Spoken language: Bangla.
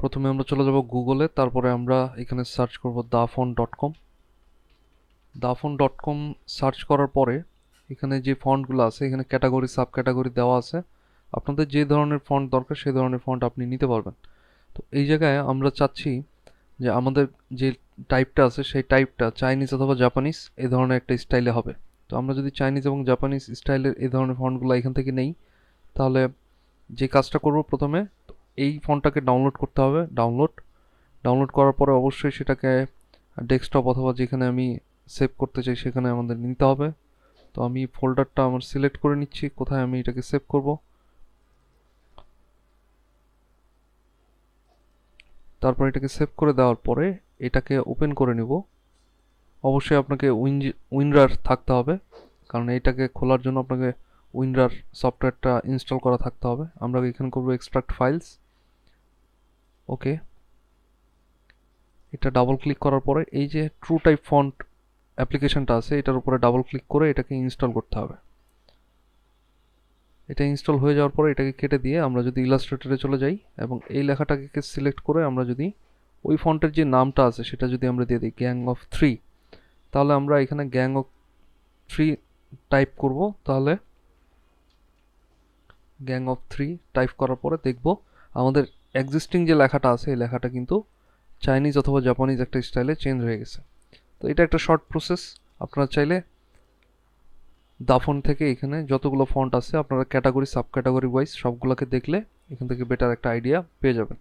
প্রথমে আমরা চলে যাব গুগলে, তারপরে আমরা এখানে সার্চ করব dafont.com। dafont.com সার্চ করার পরে এখানে যে ফন্টগুলো আছে এখানে ক্যাটাগরি সাব ক্যাটাগরি দেওয়া আছে। আপনাদের যে ধরনের ফন্ট দরকার সেই ধরনের ফন্ট আপনি নিতে পারবেন। তো এই জায়গায় আমরা চাচ্ছি যে আমাদের যে টাইপটা আছে সেই টাইপটা চাইনিজ অথবা জাপানিজ এই ধরনের একটা স্টাইলে হবে। তো আমরা যদি চাইনিজ এবং জাপানিজ স্টাইলের এই ধরনের ফন্টগুলো এখান থেকে নেই, তাহলে যে কাজটা করব প্রথমে এই ফন্টটাকে ডাউনলোড করতে হবে। ডাউনলোড করার পরে অবশ্যই সেটাকে ডেস্কটপ অথবা যেখানে আমি সেভ করতে চাই সেখানে আমাদের নিতে হবে। তো আমি ফোল্ডারটা আমার সিলেক্ট করে নিচ্ছি কোথায় আমি এটাকে সেভ করব। তারপর এটাকে সেভ করে দেওয়ার পরে এটাকে ওপেন করে নিব। অবশ্যই আপনাকে উইনরার থাকতে হবে, কারণ এটাকে খোলার জন্য আপনাকে উইনরার সফটওয়্যারটা ইনস্টল করা থাকতে হবে। আমরা এখানে করব এক্সট্রাক্ট ফাইলস। ওকে, এটা ডাবল ক্লিক করার পরে এই যে ট্রু টাইপ ফন্ট অ্যাপ্লিকেশনটা আছে এটার উপরে ডাবল ক্লিক করে এটাকে ইনস্টল করতে হবে। এটা ইনস্টল হয়ে যাওয়ার পরে এটাকে কেটে দিয়ে আমরা যদি ইলাস্ট্রেটরে চলে যাই এবং এই লেখাটাকে সিলেক্ট করে আমরা যদি ওই ফন্টের যে নামটা আছে সেটা যদি আমরা দিয়ে দিই গ্যাং অফ 3, তাহলে আমরা এখানে গ্যাং অফ 3 টাইপ করব। তাহলে গ্যাং অফ 3 টাইপ করার পরে দেখব আমাদের এক্সিস্টিং যে লেখাটা আছে এই লেখাটা কিন্তু চাইনিজ অথবা জাপানিজ একটা স্টাইলে চেঞ্জ হয়ে গেছে। তো এটা একটা শর্ট প্রসেস। আপনারা চাইলে দাফন থেকে এখানে যতগুলো ফন্ট আছে আপনারা ক্যাটাগরি সাব ক্যাটাগরি ওয়াইজ সবগুলোকে দেখলে এখান থেকে বেটার একটা আইডিয়া পেয়ে যাবেন।